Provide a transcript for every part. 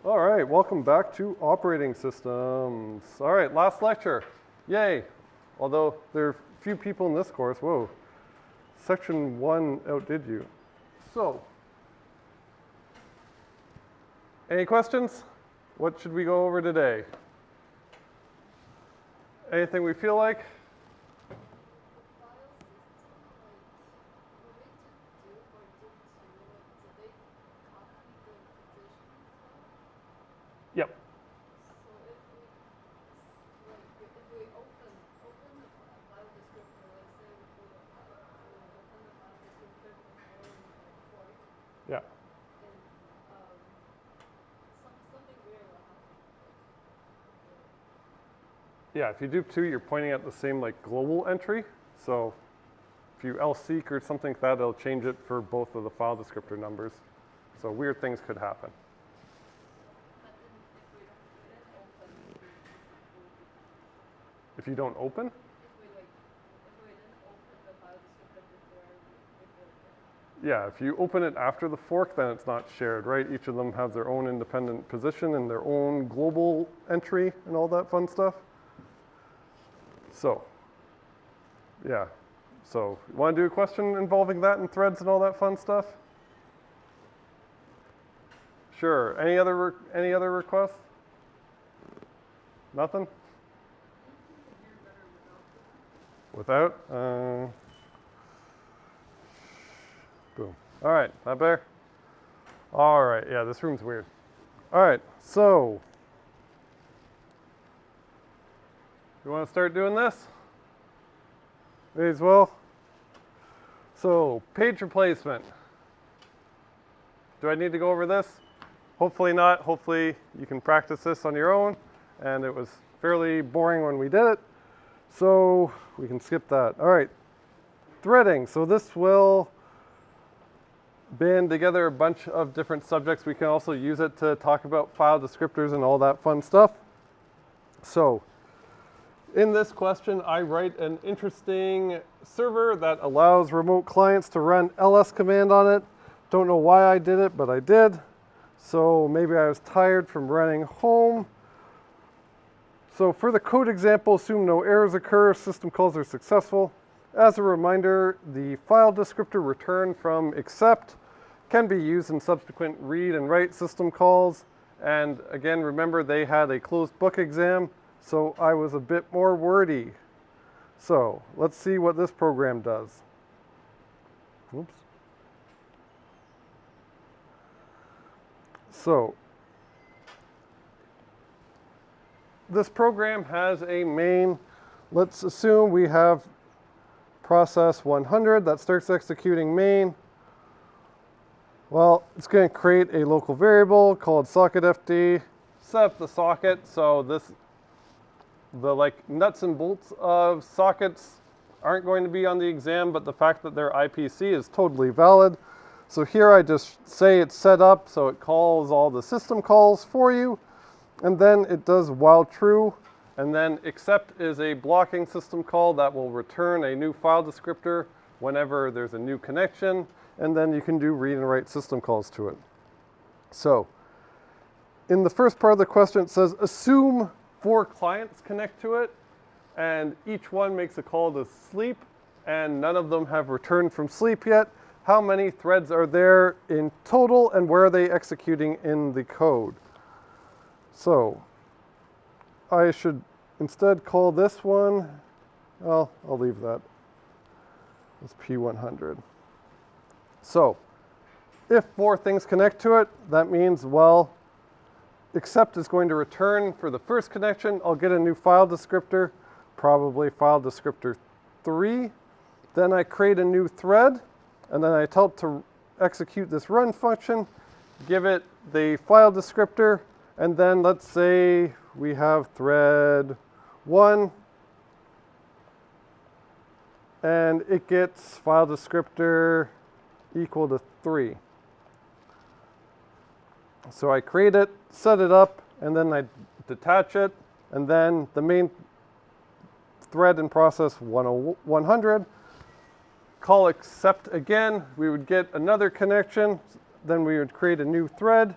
All right, welcome back to operating systems. All right, last lecture. Yay. Although there are few people in this course. Whoa. Section 1 outdid you. So, any questions? What should we go over today? Anything we feel like? Yep. Yeah. Yeah, if you do two, you're pointing at the same like global entry. So if you lseek or something like that, it'll change it for both of the file descriptor numbers. So weird things could happen. If you don't open? Yeah, if you open it after the fork, then it's not shared, right? Each of them have their own independent position and their own global entry and all that fun stuff. So, yeah. So, you want to do a question involving that and threads and all that fun stuff? Sure. Any other requests? Nothing? Without? Boom. All right, that better? All right, yeah, this room's weird. All right, so you want to start doing this? May as well. So, page replacement. Do I need to go over this? Hopefully not. Hopefully you can practice this on your own. And it was fairly boring when we did it. So we can skip that. All right, threading. So this will band together a bunch of different subjects. We can also use it to talk about file descriptors and all that fun stuff. So in this question, I write an interesting server that allows remote clients to run ls command on it. Don't know why I did it, but I did. So maybe I was tired from running home. So for the code example, assume no errors occur, system calls are successful. As a reminder, the file descriptor return from except can be used in subsequent read and write system calls. And again, remember they had a closed book exam, so I was a bit more wordy. So let's see what this program does. Oops. So this program has a main. Let's assume we have process 100 that starts executing main. Well, it's going to create a local variable called socketfd, set up the socket. So the like nuts and bolts of sockets aren't going to be on the exam, but the fact that they're IPC is totally valid. So here I just say it's set up, so it calls all the system calls for you. And then it does while true, and then except is a blocking system call that will return a new file descriptor whenever there's a new connection, and then you can do read and write system calls to it. So in the first part of the question, it says assume 4 clients connect to it, and each one makes a call to sleep, and none of them have returned from sleep yet. How many threads are there in total, and where are they executing in the code? So I should instead call this one, well, I'll leave that. It's P100. So if 4 things connect to it, that means, well, except is going to return for the first connection. I'll get a new file descriptor, probably file descriptor 3. Then I create a new thread, and then I tell it to execute this run function, give it the file descriptor, and then let's say we have thread 1, and it gets file descriptor equal to 3. So I create it, set it up, and then I detach it, and then the main thread in process 100, call except again, we would get another connection, then we would create a new thread,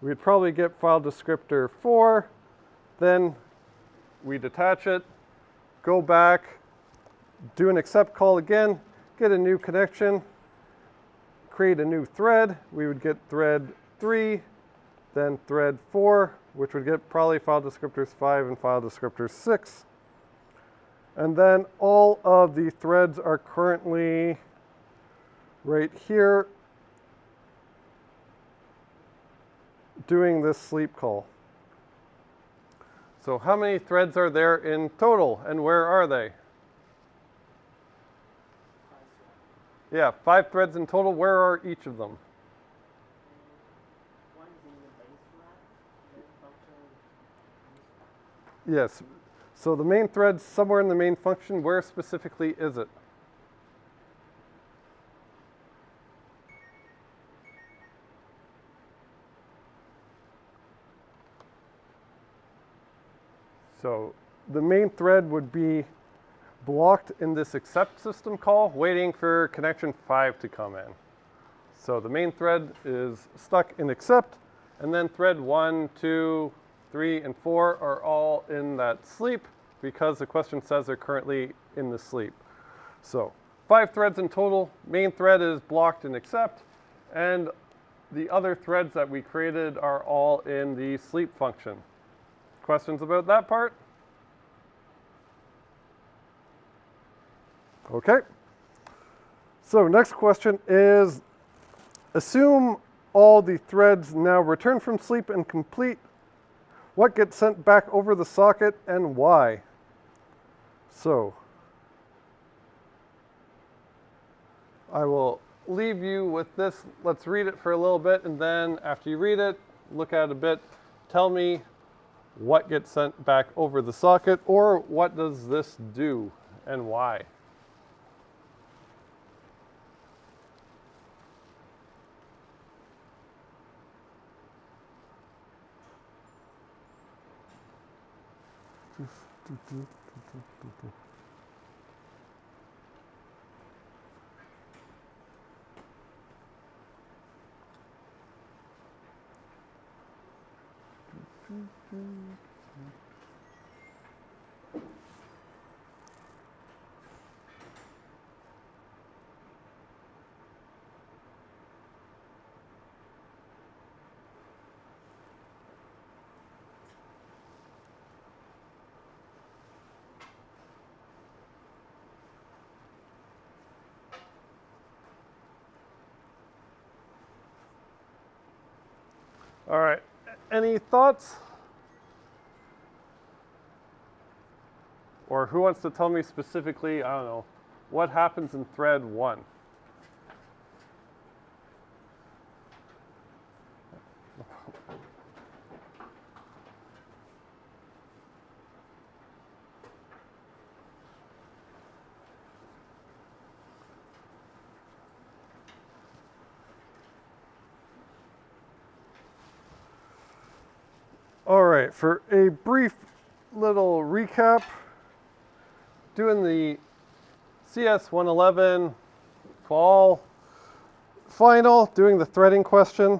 we'd probably get file descriptor 4, then we detach it, go back, do an accept call again, get a new connection, create a new thread. We would get thread 3, then thread 4, which would get probably file descriptors 5 and file descriptor 6. And then all of the threads are currently right here doing this sleep call. So how many threads are there in total, and where are they? Yeah, 5 threads in total. Where are each of them? One is in the base thread, Yes. So the main thread's somewhere in the main function. Where specifically is it? So the main thread would be blocked in this accept system call, waiting for connection 5 to come in. So the main thread is stuck in accept, and then thread 1, 2, 3, and 4 are all in that sleep because the question says they're currently in the sleep. So 5 threads in total. Main thread is blocked in accept, and the other threads that we created are all in the sleep function. Questions about that part? Okay. So next question is, assume all the threads now return from sleep and complete. What gets sent back over the socket and why? So I will leave you with this. Let's read it for a little bit, and then after you read it, look at it a bit, tell me what gets sent back over the socket, or what does this do and why? All right, any thoughts? Or who wants to tell me specifically, I don't know, what happens in thread 1? All right, for a brief little recap, doing the CS 111 fall final, doing the threading question.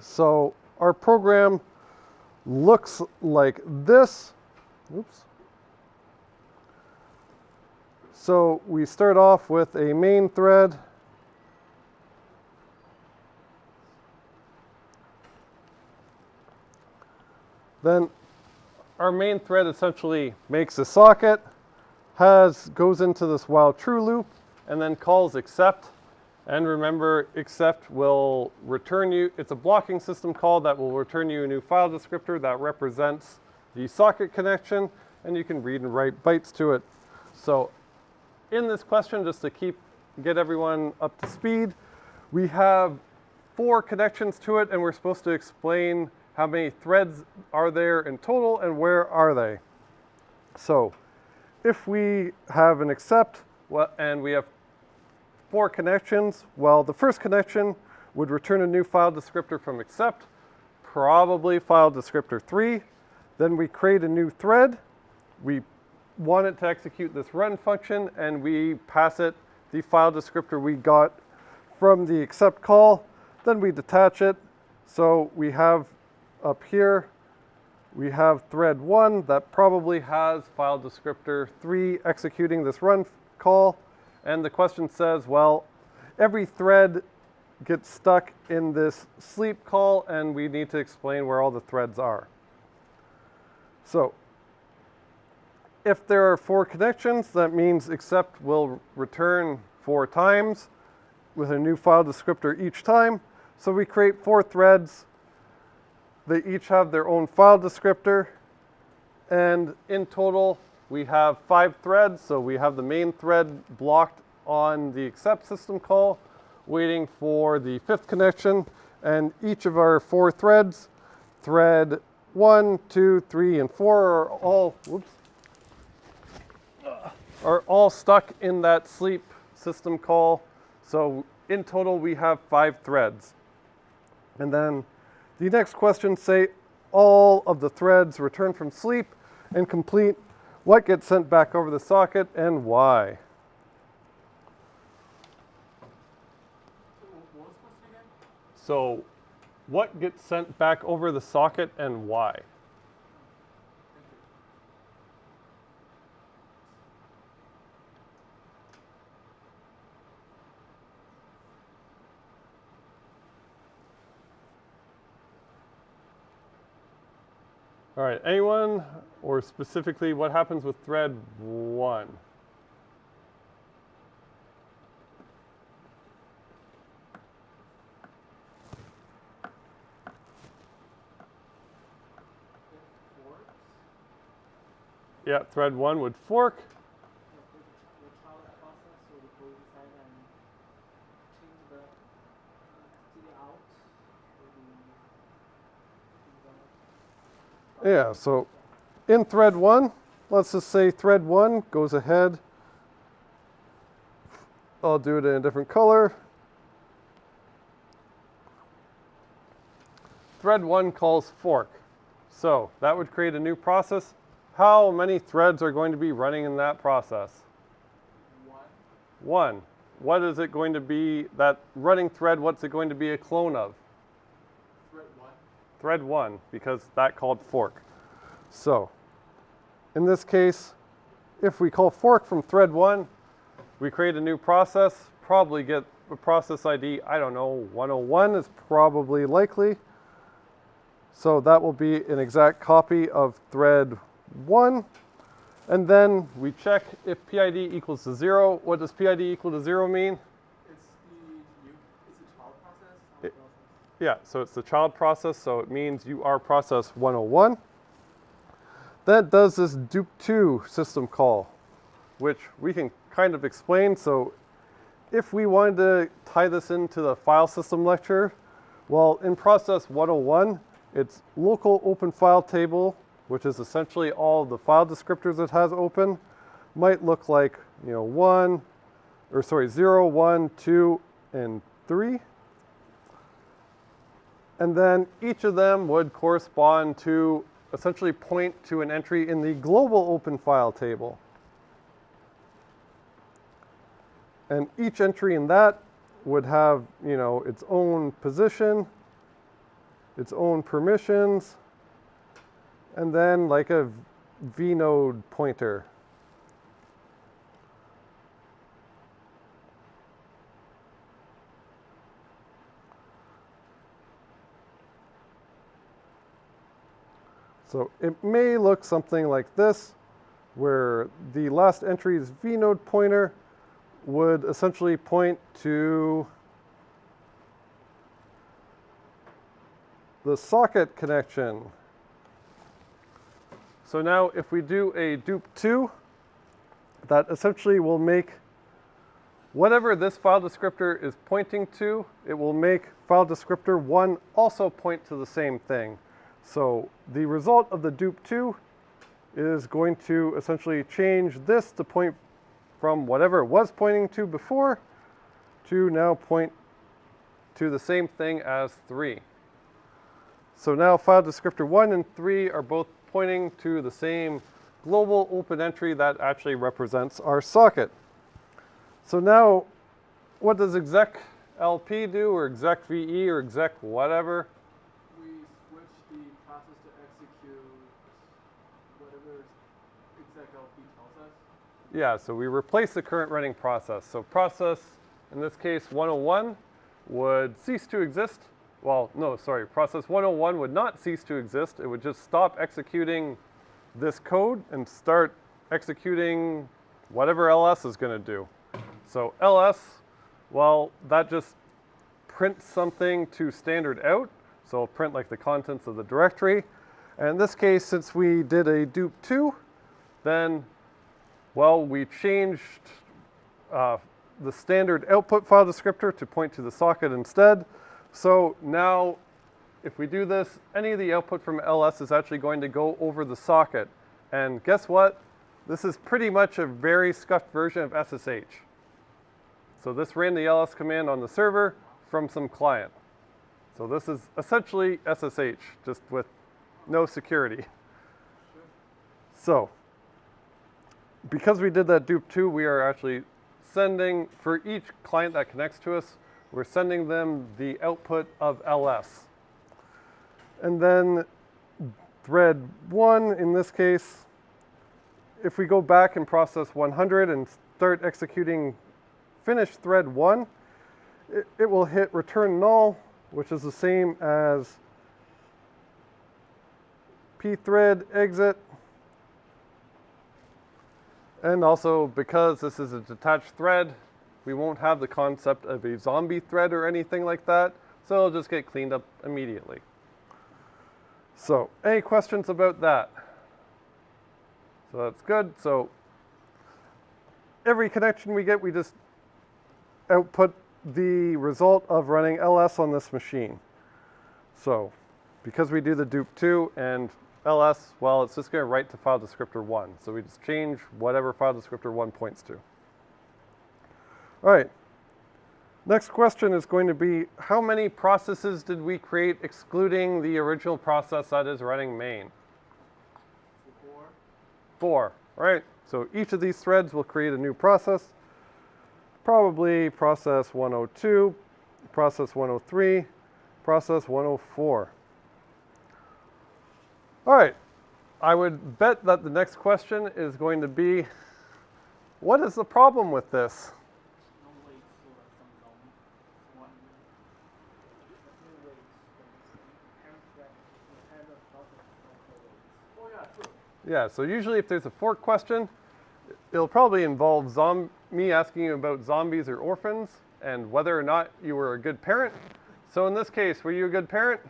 So our program looks like this. Oops. So we start off with a main thread. Then our main thread essentially makes a socket, goes into this while true loop, and then calls accept. And remember, accept will return you, it's a blocking system call that will return you a new file descriptor that represents the socket connection, and you can read and write bytes to it. So in this question, just to get everyone up to speed, we have 4 connections to it, and we're supposed to explain how many threads are there in total and where are they. So if we have an accept and we have 4 connections, well, the first connection would return a new file descriptor from accept, probably file descriptor 3. Then we create a new thread. We want it to execute this run function, and we pass it the file descriptor we got from the accept call. Then we detach it, So we have up here, we have thread 1 that probably has file descriptor 3 executing this run call. And the question says, well, every thread gets stuck in this sleep call, and we need to explain where all the threads are. So if there are 4 connections, that means accept will return 4 times with a new file descriptor each time. So we create 4 threads. They each have their own file descriptor. And in total, we have 5 threads. So we have the main thread blocked on the accept system call, waiting for the 5th connection. And each of our 4 threads, thread 1, 2, 3, and 4 are all stuck in that sleep system call. So in total, we have 5 threads. And then the next question say all of the threads return from sleep and complete what gets sent back over the socket and why. So what gets sent back over the socket and why? All right, anyone, or specifically what happens with thread 1? Yeah, thread 1 would fork. Yeah, so in thread 1, let's just say thread 1 goes ahead. I'll do it in a different color. Thread 1 calls fork. So that would create a new process. How many threads are going to be running in that process? 1. What is it going to be, that running thread, what's it going to be a clone of? Thread 1, because that called fork. So in this case, if we call fork from thread 1, we create a new process, probably get a process ID, I don't know, 101 is probably likely. So that will be an exact copy of thread 1. And then we check if PID equals to 0. What does PID equal to 0 mean? It's a child process. Yeah, so it's the child process, so it means you are process 101. That does this dupe2 system call, which we can kind of explain. So if we wanted to tie this into the file system lecture, well, in process 101, it's local open file table, which is essentially all the file descriptors it has open, might look like, 0, 1, 2, and 3. And then each of them would correspond to, essentially point to an entry in the global open file table. And each entry in that would have, its own position, its own permissions, and then like a vnode pointer. So it may look something like this, where the last entry's vnode pointer would essentially point to the socket connection. So now if we do a dupe2, that essentially will make whatever this file descriptor is pointing to, it will make file descriptor 1 also point to the same thing. So the result of the dupe2 is going to essentially change this to point from whatever it was pointing to before to now point to the same thing as 3. So now file descriptor 1 and 3 are both pointing to the same global open entry that actually represents our socket. So now, what does exec LP do, or exec VE, or exec whatever? whatever exec LP tells us? Yeah, so we replace the current running process. So process, in this case 101, would cease to exist. Well, no, sorry, process 101 would not cease to exist. It would just stop executing this code and start executing whatever ls is going to do. So ls, well, that just prints something to standard out. So it'll print like the contents of the directory. And in this case, since we did a dupe2, then, well, we changed the standard output file descriptor to point to the socket instead. So now, if we do this, any of the output from ls is actually going to go over the socket. And guess what? This is pretty much a very scuffed version of SSH. So this ran the ls command on the server from some client. So this is essentially SSH, just with no security. So, because we did that dupe2, we are actually sending, for each client that connects to us, we're sending them the output of ls. And then thread 1, in this case, if we go back and process 100 and start executing finish thread 1, it will hit return null, which is the same as pthread exit. And also, because this is a detached thread, we won't have the concept of a zombie thread or anything like that, so it'll just get cleaned up immediately. So, any questions about that? So that's good. So every connection we get, we just output the result of running ls on this machine. So because we do the dupe2 and ls, well, it's just going to write to file descriptor 1. So we just change whatever file descriptor 1 points to. All right. Next question is going to be, how many processes did we create excluding the original process that is running main? 4. All right. So each of these threads will create a new process. Probably process 102, process 103, process 104. All right. I would bet that the next question is going to be, what is the problem with this? No wait for some zone. One. No wait. Parent thread will have a process also waits. Oh yeah, true. Yeah, so usually if there's a fork question, it'll probably involve me asking you about zombies or orphans and whether or not you were a good parent. So in this case, were you a good parent?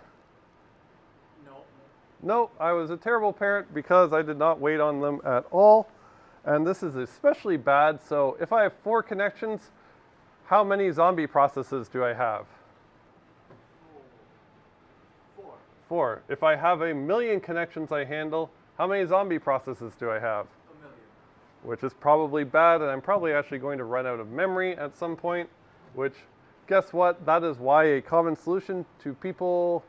No. No, I was a terrible parent because I did not wait on them at all. And this is especially bad. So if I have 4 connections, how many zombie processes do I have? 4. 4. If I have 1,000,000 connections I handle, how many zombie processes do I have? 1,000,000. Which is probably bad, and I'm probably actually going to run out of memory at some point, which, guess what? That is why a common solution to people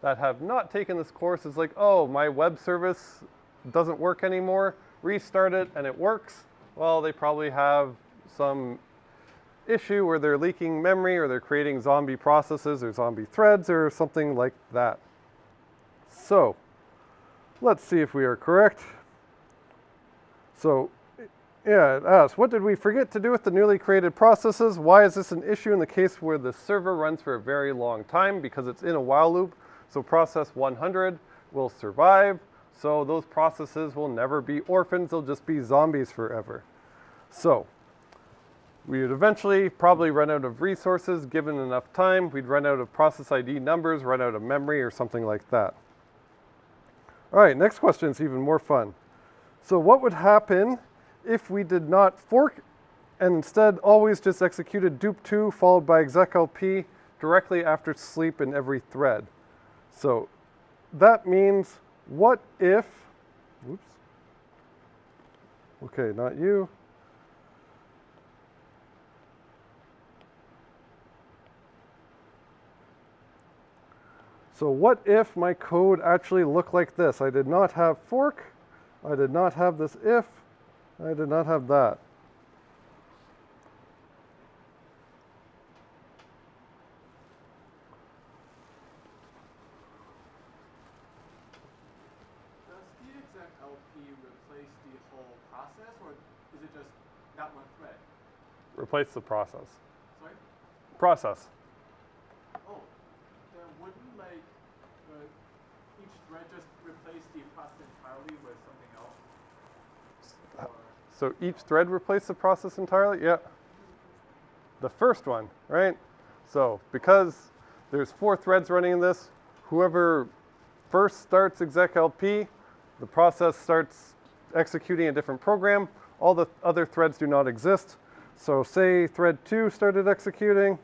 that have not taken this course is like, oh, my web service doesn't work anymore, restart it and it works. Well, they probably have some issue where they're leaking memory or they're creating zombie processes or zombie threads or something like that. So, let's see if we are correct. So, yeah, it asks, what did we forget to do with the newly created processes? Why is this an issue in the case where the server runs for a very long time? Because it's in a while loop. So process 100 will survive. So those processes will never be orphans. They'll just be zombies forever. So we would eventually probably run out of resources given enough time. We'd run out of process ID numbers, run out of memory, or something like that. All right, next question is even more fun. So what would happen if we did not fork and instead always just executed dupe2 followed by execlp directly after sleep in every thread? So that means, what if, oops, okay, not you. So what if my code actually looked like this? I did not have fork, I did not have this if, I did not have that. Does the execLP replace the whole process, or is it just that one thread? Replace the process. Sorry? Process. Oh, then wouldn't like each thread just replace the process entirely with something else? Or So each thread replace the process entirely? Yeah. The first one, right? So because there's 4 threads running in this, whoever first starts execLP, the process starts executing a different program. All the other threads do not exist. So say thread 2 started executing.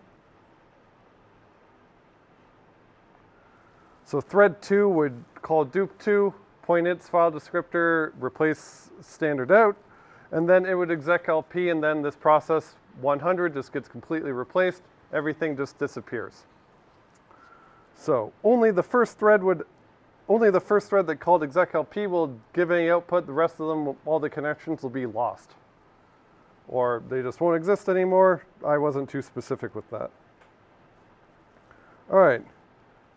So thread 2 would call dupe2, point its file descriptor, replace standard out, and then it would execLP, and then this process 100 just gets completely replaced. Everything just disappears. So only the first thread that called execLP will give any output. The rest of them, all the connections will be lost. Or they just won't exist anymore. I wasn't too specific with that. All right.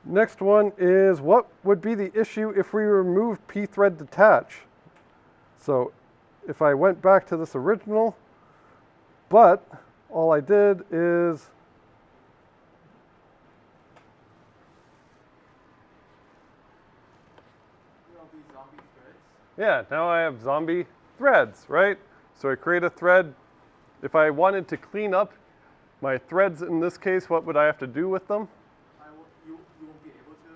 Next one is, what would be the issue if we removed pthread detach? So if I went back to this original, but all I did is these zombie threads? yeah, now I have zombie threads, right? So I create a thread. If I wanted to clean up my threads in this case, what would I have to do with them? You won't be able to?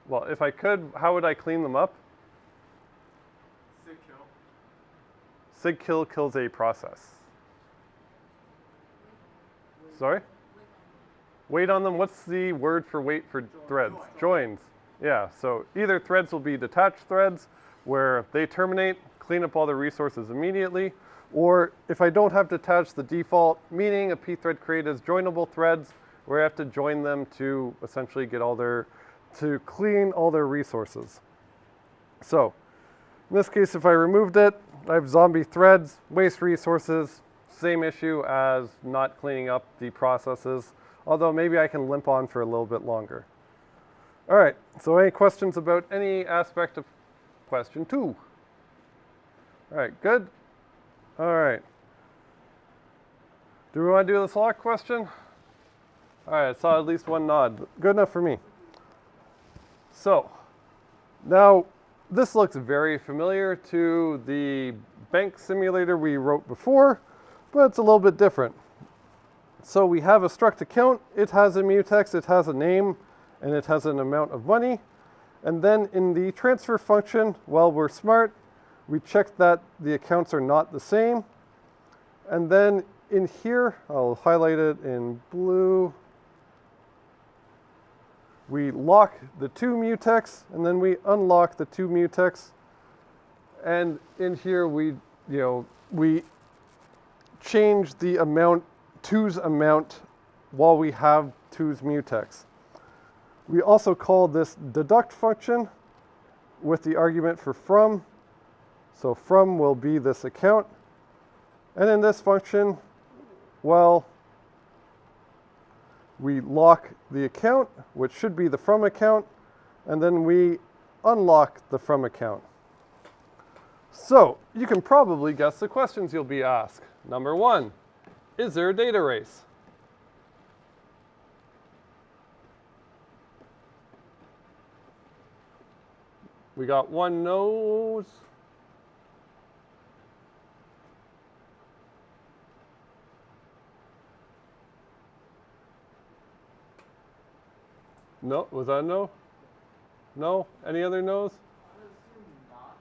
Well, if I could, how would I clean them up? Sig kill. Sig kill kills a process. Sorry? Wait on them. What's the word for wait for threads? Joins. Yeah, so either threads will be detached threads where they terminate, clean up all the resources immediately, or if I don't have detached, the default meaning a pthread create is joinable threads where I have to join them to essentially get to clean all their resources. So in this case, if I removed it, I have zombie threads, waste resources, same issue as not cleaning up the processes, although maybe I can limp on for a little bit longer. All right, so any questions about any aspect of question 2? All right, good. All right. Do we want to do this lock question? All right, I saw at least one nod. Good enough for me. So now this looks very familiar to the bank simulator we wrote before, but it's a little bit different. So we have a struct account. It has a mutex, it has a name, and it has an amount of money. And then in the transfer function, well, we're smart. We check that the accounts are not the same. And then in here, I'll highlight it in blue. We lock the 2 mutex, and then we unlock the 2 mutex. And in here, we change the amount, 2's amount, while we have 2's mutex. We also call this deduct function with the argument for from. So from will be this account. And in this function, well, we lock the account, which should be the from account, and then we unlock the from account. So you can probably guess the questions you'll be asked. Number 1, is there a data race? We got 1 nose. No, was that a no? No? Any other no's? I assume not.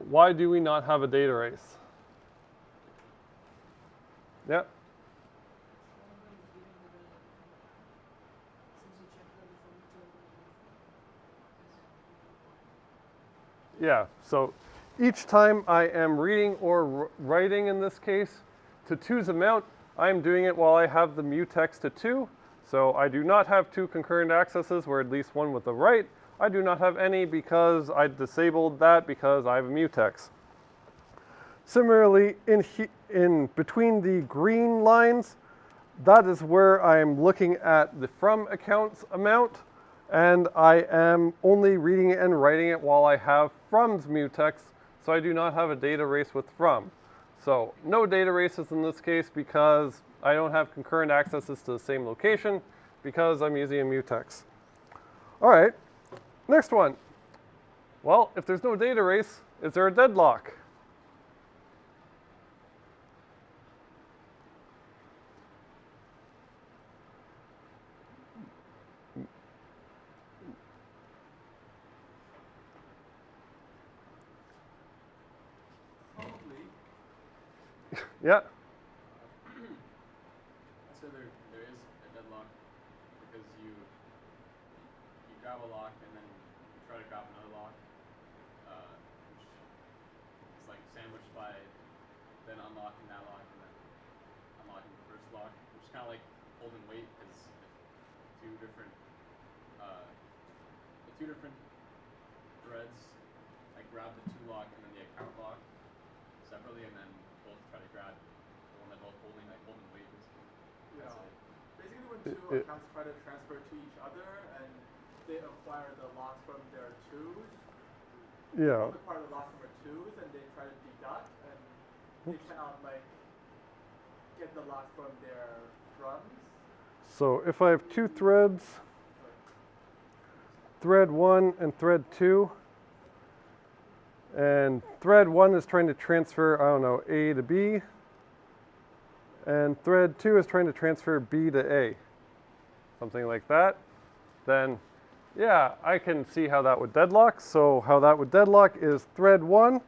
Why do we not have a data race? Yep. Yeah, so each time I am reading or writing in this case to 2's amount, I'm doing it while I have the mutex to 2. So I do not have 2 concurrent accesses where at least one with the write. I do not have any because I disabled that because I have a mutex. Similarly, in between the green lines, that is where I'm looking at the from accounts amount. and I am only reading it and writing it while I have from's mutex, so I do not have a data race with from. So no data races in this case because I don't have concurrent accesses to the same location because I'm using a mutex. All right, next one. Well, if there's no data race, is there a deadlock? Probably. Yeah. So there is a deadlock because you grab a lock and then you try to grab another lock, which is like sandwiched by then unlocking that lock and then unlocking the first lock, which is kind of like holding weight because two different threads like grab the two lock and then the account lock separately, and then both try to grab the one that both holding weight. Yeah. That's it. Basically, when two accounts try to transfer to each other and they acquire the locks from their twos, Yeah. both acquire the locks from their twos, and they try to deduct, and they cannot like get the locks from their froms. So if I have two threads, thread 1 and thread 2, and thread 1 is trying to transfer, I don't know, A to B, and thread 2 is trying to transfer B to A, something like that, then yeah, I can see how that would deadlock. So how that would deadlock is thread 1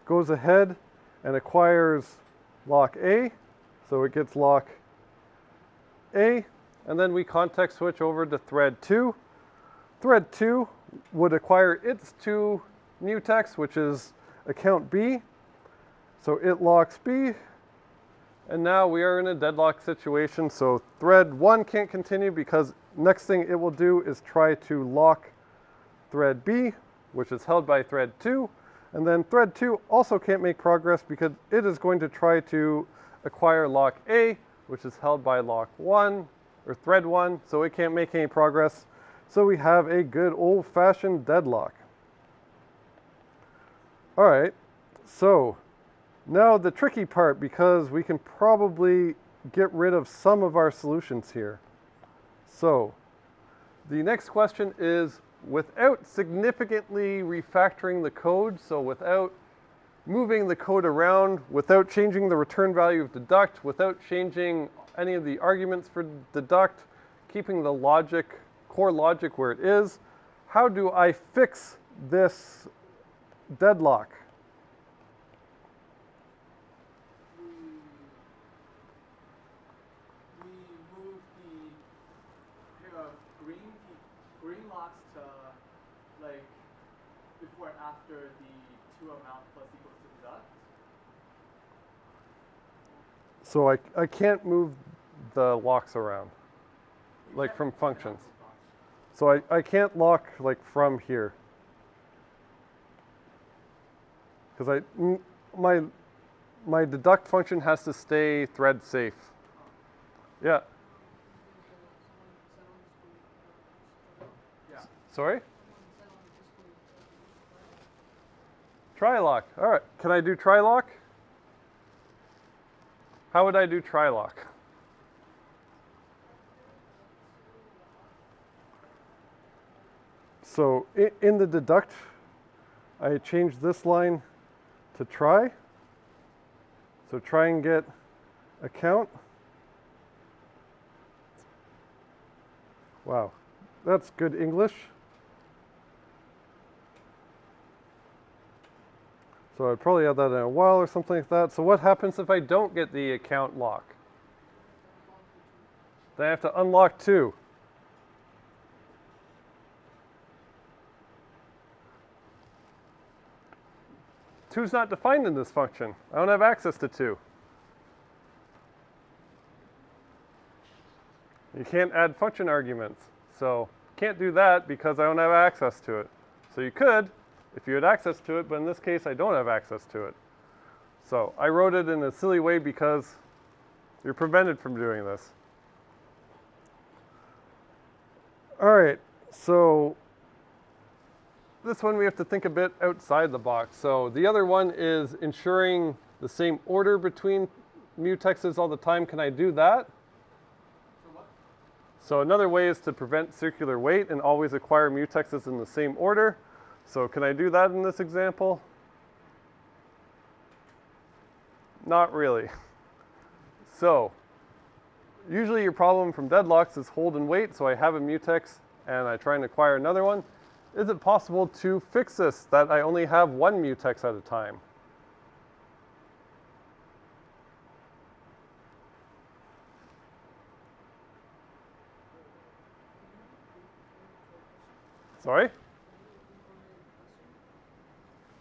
goes ahead and acquires lock A, so it gets lock A, and then we context switch over to thread 2. Thread 2 would acquire its two mutex, which is account B, so it locks B, and now we are in a deadlock situation. So thread 1 can't continue because next thing it will do is try to lock thread B, which is held by thread 2, and then thread 2 also can't make progress because it is going to try to acquire lock A, which is held by lock 1 or thread 1, so it can't make any progress. So we have a good old-fashioned deadlock. All right, so now the tricky part, because we can probably get rid of some of our solutions here. So the next question is, without significantly refactoring the code, so without moving the code around, without changing the return value of deduct, without changing any of the arguments for deduct, keeping the logic, core logic where it is, how do I fix this deadlock? We move the pair of green locks to like before and after the two amount plus equals to deduct. So I can't move the locks around, You like can't from move the functions. amount of locks. So I can't lock like from here. Because my deduct function has to stay thread safe. Yeah. Yeah. Sorry? Try lock. All right. Can I do try lock? How would I do try lock? So in the deduct, I changed this line to try. So try and get account. Wow, that's good English. So I'd probably add that in a while or something like that. So what happens if I don't get the account lock? Then I have to unlock 2. Two's not defined in this function. I don't have access to 2. You can't add function arguments. So can't do that because I don't have access to it. So you could if you had access to it, but in this case I don't have access to it. So I wrote it in a silly way because you're prevented from doing this. All right, So this one we have to think a bit outside the box. So the other one is ensuring the same order between mutexes all the time. Can I do that? So what? So another way is to prevent circular weight and always acquire mutexes in the same order. So can I do that in this example? Not really. So usually your problem from deadlocks is hold and wait. So I have a mutex and I try and acquire another one. Is it possible to fix this, that I only have one mutex at a time? Sorry?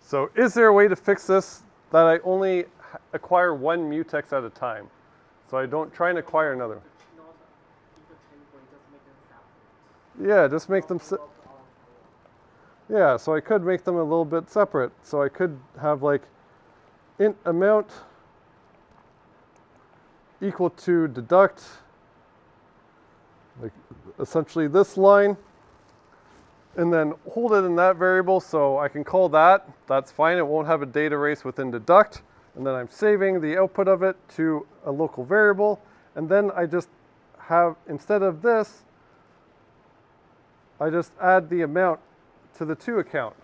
So is there a way to fix this that I only acquire one mutex at a time? So I don't try and acquire another. Not interchangeable, just make them separate. Yeah, just make them... Yeah, so I could make them a little bit separate. So I could have like int amount equal to deduct, like essentially this line, and then hold it in that variable. So I can call that. That's fine. It won't have a data race within deduct. And then I'm saving the output of it to a local variable. And then I just have, instead of this, I just add the amount to the to account.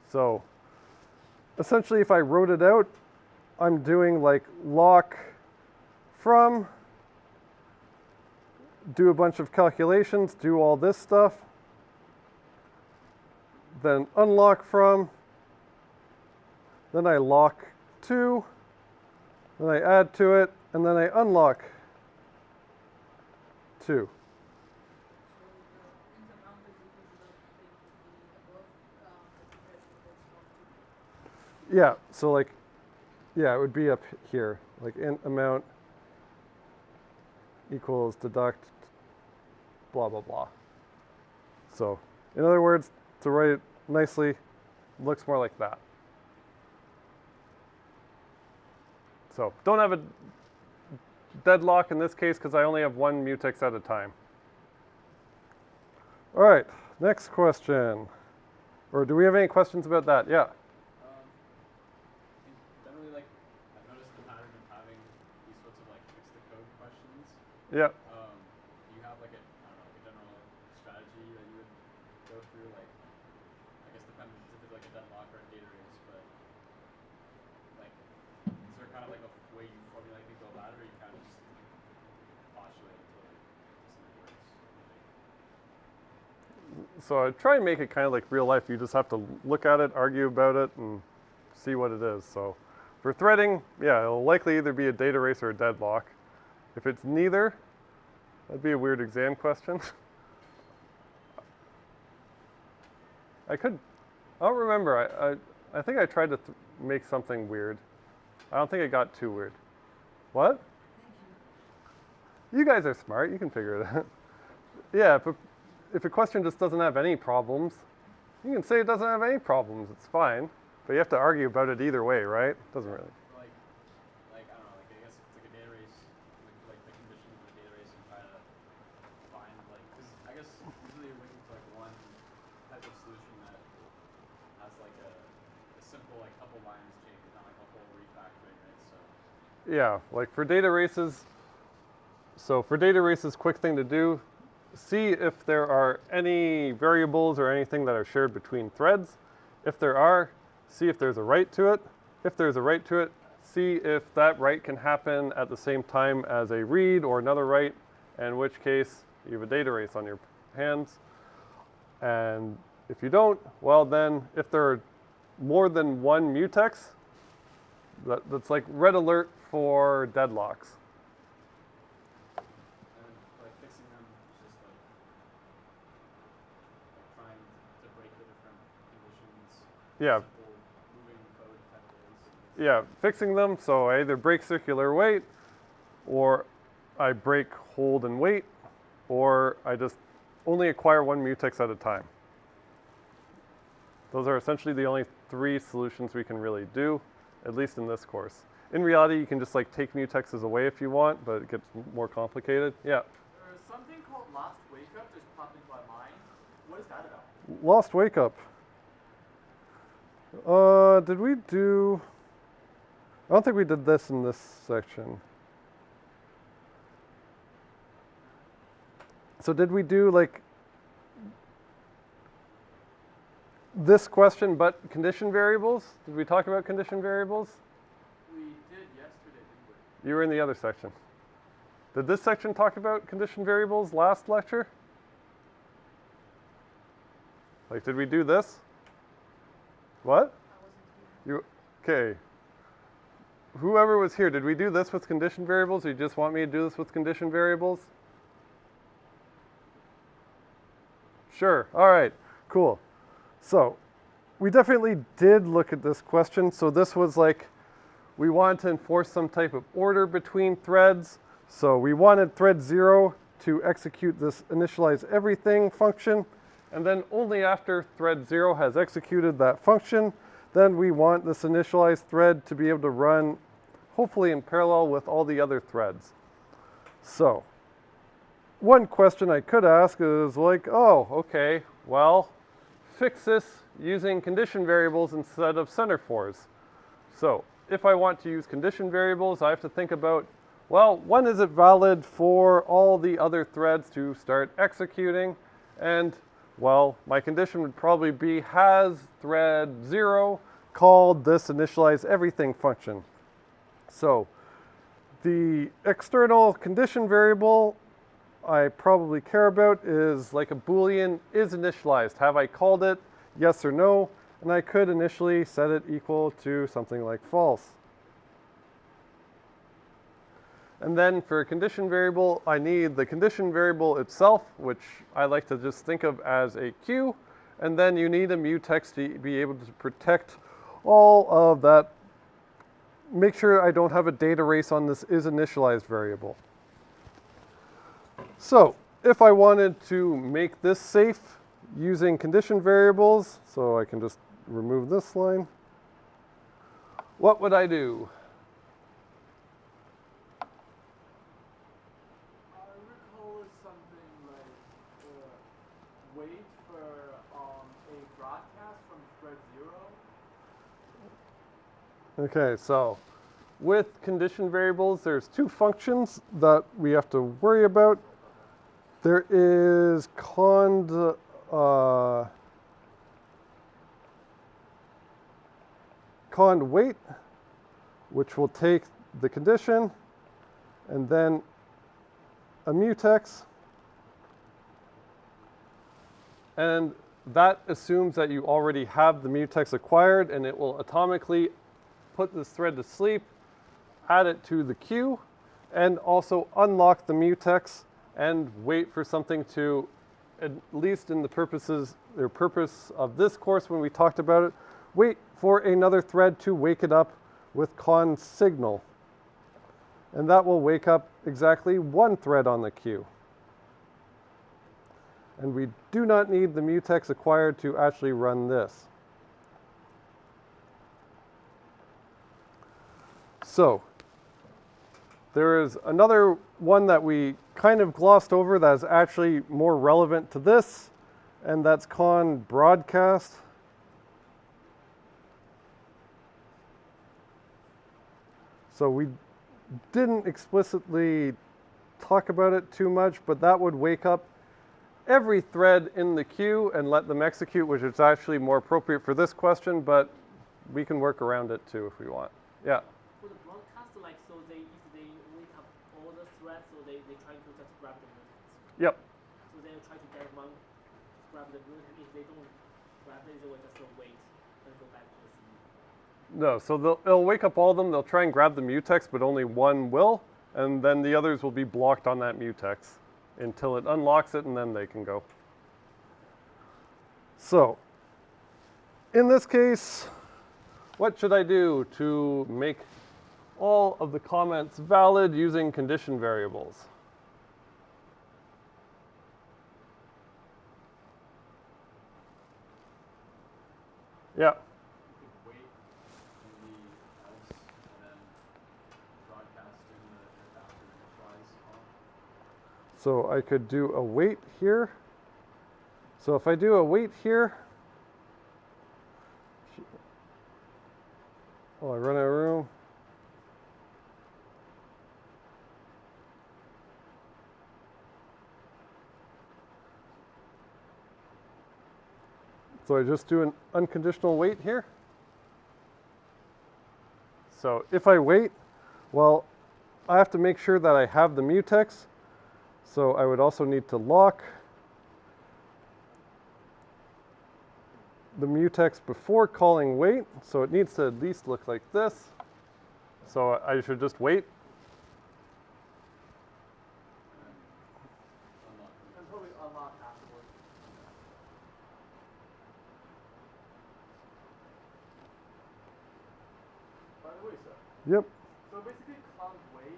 So essentially if I wrote it out, I'm doing like lock from, do a bunch of calculations, do all this stuff, then unlock from, then I lock to, then I add to it, and then I unlock to. Yeah, so like, yeah, it would be up here, like int amount equals deduct blah, blah, blah. So in other words, to write it nicely, it looks more like that. So don't have a deadlock in this case because I only have one mutex at a time. All right, next question. Or do we have any questions about that? Yeah. Generally, like, I've noticed the pattern of having these sorts of like fix the code questions. Yeah. Do you have like a, I don't know, like a general strategy that you would go through? Like, I guess depends if it's like a deadlock or a data race, but like, is there kind of like a way you formulate to go about it, or you kind of just postulate until something works? So I try and make it kind of like real life. You just have to look at it, argue about it, and see what it is. So for threading, yeah, it'll likely either be a data race or a deadlock. If it's neither, that'd be a weird exam question. I don't remember. I think I tried to make something weird. I don't think it got too weird. What? You guys are smart. You can figure it out. Yeah, but if a question just doesn't have any problems, you can say it doesn't have any problems. It's fine. But you have to argue about it either way, right? Doesn't really. Like I don't know. Like I guess it's like a data race, like the conditions of the data race, and try to find like, because I guess usually you're looking for like one type of solution that has like a simple like couple lines change, not like a whole refactoring, right? So Yeah, like for data races. So for data races, quick thing to do, see if there are any variables or anything that are shared between threads. If there are, see if there's a write to it. If there's a write to it, see if that write can happen at the same time as a read or another write, in which case you have a data race on your hands. And if you don't, well then, if there are more than one mutex, that's like red alert for deadlocks. and like fixing them is just like trying to break the different conditions. Yeah. Simple moving code type of ways. Yeah, fixing them, so I either break circular weight, or I break hold and wait, or I just only acquire one mutex at a time. Those are essentially the only three solutions we can really do, at least in this course. In reality, you can just like take mutexes away if you want, but it gets more complicated. Yeah. There's something called Last Wake Up just popped into my mind. What is that about? Lost wake up. Did we do? I don't think we did this in this section. So did we do like this question but condition variables? Did we talk about condition variables? We did yesterday, didn't we? You were in the other section. Did this section talk about condition variables last lecture? Like, did we do this? What? You, okay. Whoever was here, did we do this with condition variables, or you just want me to do this with condition variables? Sure, all right, cool. So, we definitely did look at this question. So this was like, we wanted to enforce some type of order between threads. So we wanted thread 0 to execute this initialize everything function. And then only after thread 0 has executed that function, then we want this initialized thread to be able to run hopefully in parallel with all the other threads. So one question I could ask is like, oh, okay, well, fix this using condition variables instead of centerfors. So if I want to use condition variables, I have to think about, well, when is it valid for all the other threads to start executing? And well, my condition would probably be, has thread 0 called this initialize everything function? So the external condition variable I probably care about is like a Boolean is initialized. Have I called it? Yes or no? And I could initially set it equal to something like false. And then for a condition variable, I need the condition variable itself, which I like to just think of as a queue. And then you need a mutex to be able to protect all of that. Make sure I don't have a data race on this is initialized variable. So if I wanted to make this safe using condition variables, so I can just remove this line, what would I do? I recall it's something like wait for a broadcast from thread 0. Okay, so with condition variables, there's two functions that we have to worry about. There is cond wait, which will take the condition, and then a mutex, and that assumes that you already have the mutex acquired, and it will atomically put this thread to sleep, add it to the queue, and also unlock the mutex and wait for something to, at least in the purpose of this course when we talked about it, wait for another thread to wake it up with con signal. And that will wake up exactly one thread on the queue. And we do not need the mutex acquired to actually run this. So there is another one that we kind of glossed over that is actually more relevant to this, and that's con broadcast. So we didn't explicitly talk about it too much, but that would wake up every thread in the queue and let them execute, which is actually more appropriate for this question, but we can work around it too if we want. Yeah. For the broadcast, like, so if they wake up all the threads, so they try to just grab the mutex. Yep. So they try to get one, grab the mutex. If they don't grab it, they will just wait and go back to the CE. No, so it'll wake up all of them. They'll try and grab the mutex, but only one will, and then the others will be blocked on that mutex until it unlocks it, and then they can go. So in this case, what should I do to make all of the comments valid using condition variables? Yeah. You could wait in the else and then So I could do a wait here. So if I do a wait here, oh, I run out of room. So I just do an unconditional wait here. So if I wait, well, I have to make sure that I have the mutex. So I would also need to lock the mutex before calling wait. So it needs to at least look like this. So I should just wait. Unlock. And probably unlock afterwards. By the way, sir. Yep. So basically, cloud wait,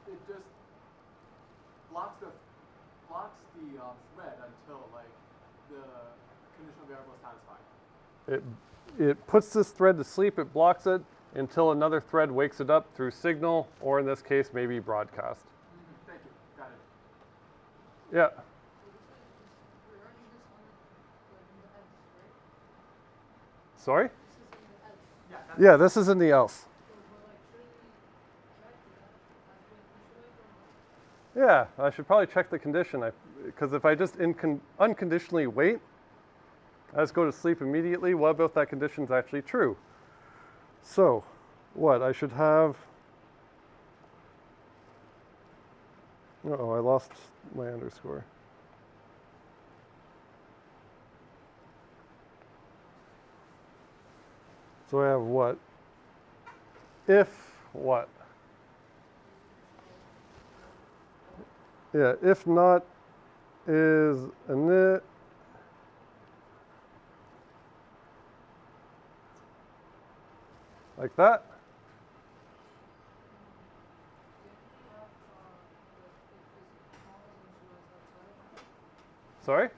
it just blocks the thread until like the conditional variable is satisfied. It puts this thread to sleep. It blocks it until another thread wakes it up through signal, or in this case, maybe broadcast. Thank you. Got it. Yeah. We're running this on the else, right? Sorry? This is in the else. Yeah. That's Yeah, this is in the else. So we're like, shouldn't we check that as we initialize or not? Yeah, I should probably check the condition. Because if I just unconditionally wait, I just go to sleep immediately, what about that condition is actually true? So, what? I should have... Uh-oh, I lost my underscore. So I have what? If what? Yeah, if not is init. Like that. Sorry?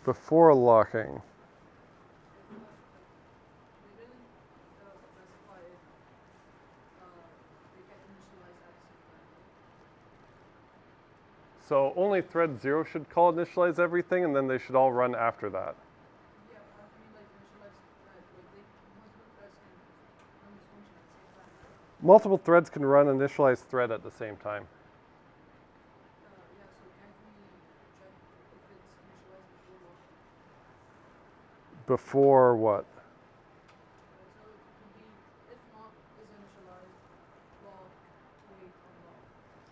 Before locking. So only thread 0 should call initialize everything, and then they should all run after that. Multiple threads can run initialize thread at the same time. Before what?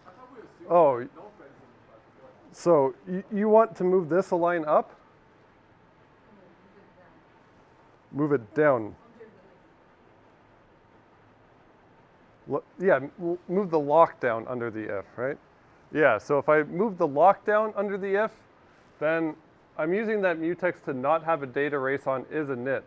I thought we assumed Oh, that no thread is initialized before that. so you want to move this a line up? Move it down. Yeah, move the lockdown under the if, right? Yeah, so if I move the lockdown under the if, then I'm using that mutex to not have a data race on is init.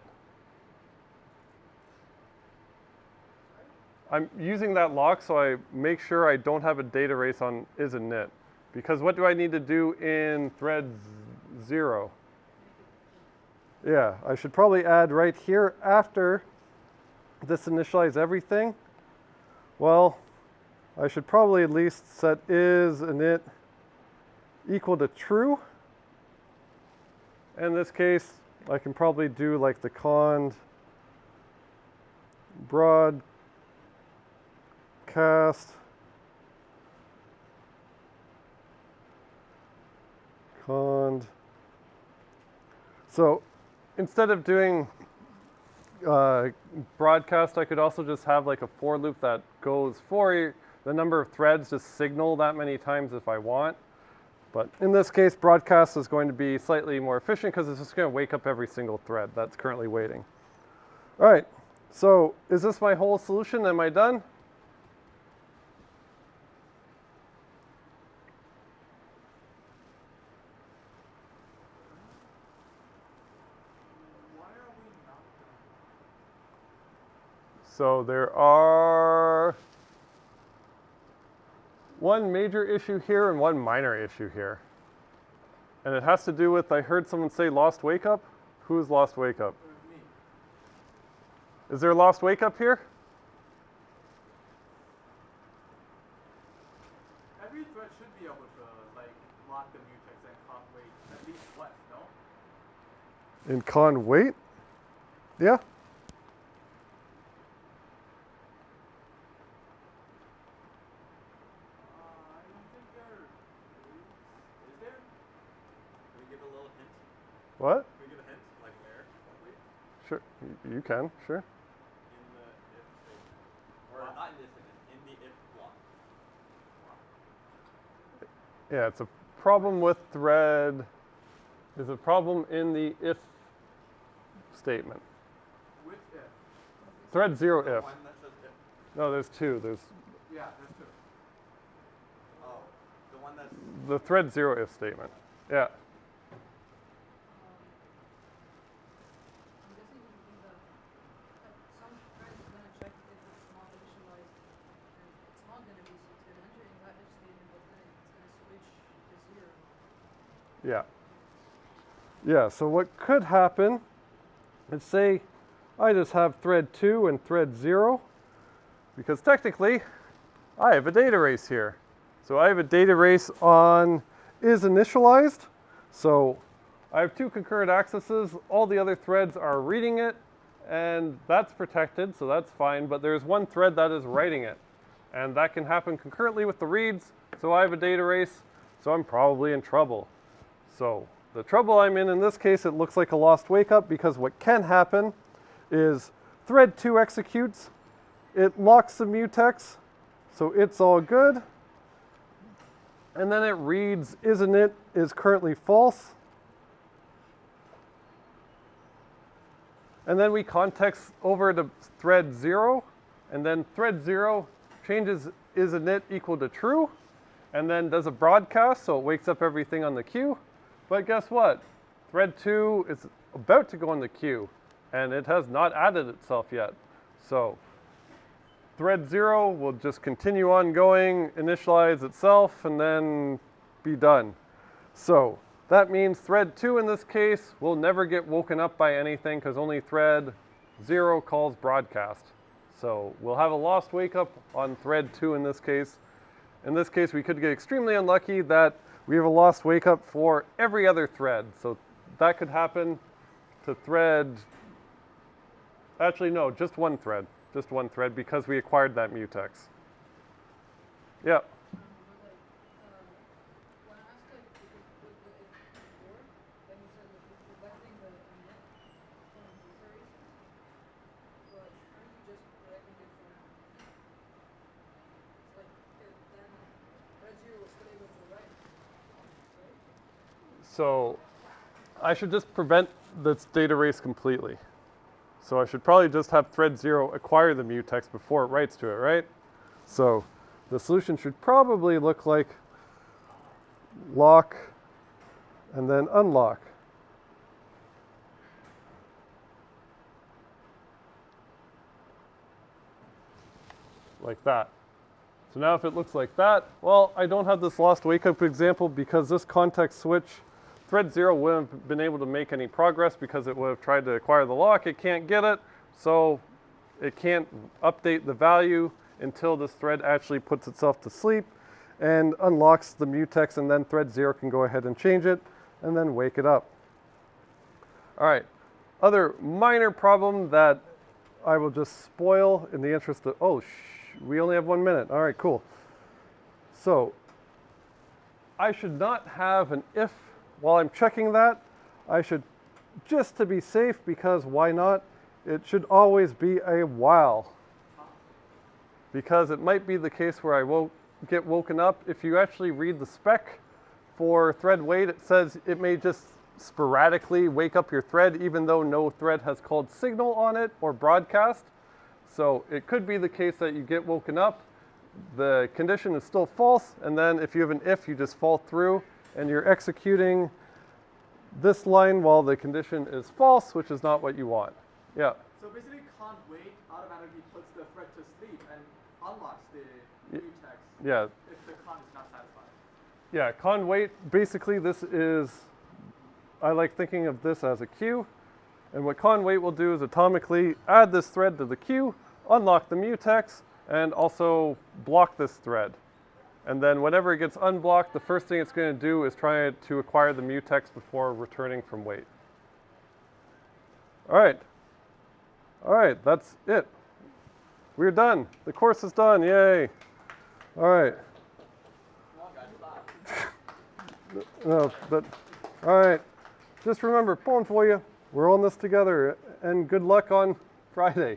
I'm using that lock so I make sure I don't have a data race on is init. Because what do I need to do in thread 0? Yeah, I should probably add right here after this initialize everything. Well, I should probably at least set is init equal to true. In this case, I can probably do like the cond broadcast cond. So instead of doing broadcast, I could also just have like a for loop that goes for the number of threads, just signal that many times if I want. But in this case, broadcast is going to be slightly more efficient because it's just going to wake up every single thread that's currently waiting. All right, so is this my whole solution? Am I done? Why are we not done? So there are one major issue here and one minor issue here. And it has to do with, I heard someone say lost wake up. Who's lost wake up? It was me. Is there a lost wake up here? be able to like lock the mutex and con wait at least once, no? In con wait? Yeah. I don't think there is there? Can we give a little hint? What? Can we give a hint? Like where? Exactly? Sure. You can, sure. In the if statement. Or not in this statement, in the if block. Yeah, it's a problem with thread. There's a problem in the if statement. Which if? Thread 0 The if. one that says if. No, there's two. There's Yeah, there's two. Oh, the one that's the thread 0 if statement. Yeah. I'm guessing in the some thread is gonna check if it's not initialized and it's not gonna be, so it's gonna enter in that if statement, but then it's gonna switch to 0. Yeah. Yeah, so what could happen is say I just have thread 2 and thread 0, because technically I have a data race here. So I have a data race on is initialized. So I have two concurrent accesses. All the other threads are reading it, and that's protected, so that's fine. But there's one thread that is writing it, and that can happen concurrently with the reads. So I have a data race, so I'm probably in trouble. So the trouble I'm in this case, it looks like a lost wake up, because what can happen is thread 2 executes, it locks the mutex, so it's all good. And then it reads isn't it is currently false. And then we context over to thread 0, and then thread 0 changes isn't it equal to true, and then does a broadcast, so it wakes up everything on the queue. But guess what? Thread 2 is about to go in the queue, and it has not added itself yet. So thread 0 will just continue on going, initialize itself, and then be done. So that means thread 2 in this case will never get woken up by anything, because only thread 0 calls broadcast. So we'll have a lost wake up on thread 2 in this case. In this case, we could get extremely unlucky that we have a lost wake up for every other thread. So that could happen to thread, actually no, just one thread, because we acquired that mutex. Yeah. But like, when I asked like with the if before, then you said that it's correcting the net from user races, but aren't you just correcting it from? It's like then thread 0 was still able to write, right? So I should just prevent this data race completely. So I should probably just have thread 0 acquire the mutex before it writes to it, right? So the solution should probably look like lock and then unlock. Like that. So now if it looks like that, well, I don't have this lost wake up example, because this context switch, thread 0 wouldn't have been able to make any progress because it would have tried to acquire the lock. It can't get it, so it can't update the value until this thread actually puts itself to sleep and unlocks the mutex, and then thread 0 can go ahead and change it and then wake it up. All right, other minor problem that I will just spoil in the interest of, we only have 1 minute. All right, cool. So I should not have an if while I'm checking that. I should, just to be safe, because why not? It should always be a while. Because it might be the case where I won't get woken up. If you actually read the spec for thread wait, it says it may just sporadically wake up your thread even though no thread has called signal on it or broadcast. So it could be the case that you get woken up, the condition is still false, and then if you have an if, you just fall through and you're executing this line while the condition is false, which is not what you want. Yeah. So basically, can't wait automatically puts the thread to sleep and unlocks the mutex Yeah. if the con is not satisfied. Yeah, con wait, basically this is, I like thinking of this as a queue. And what con wait will do is atomically add this thread to the queue, unlock the mutex, and also block this thread. And then whenever it gets unblocked, the first thing it's going to do is try to acquire the mutex before returning from wait. All right. All right, that's it. We're done. The course is done. Yay. All right. No, but all right. Just remember, pulling for you. We're on this together, and good luck on Friday.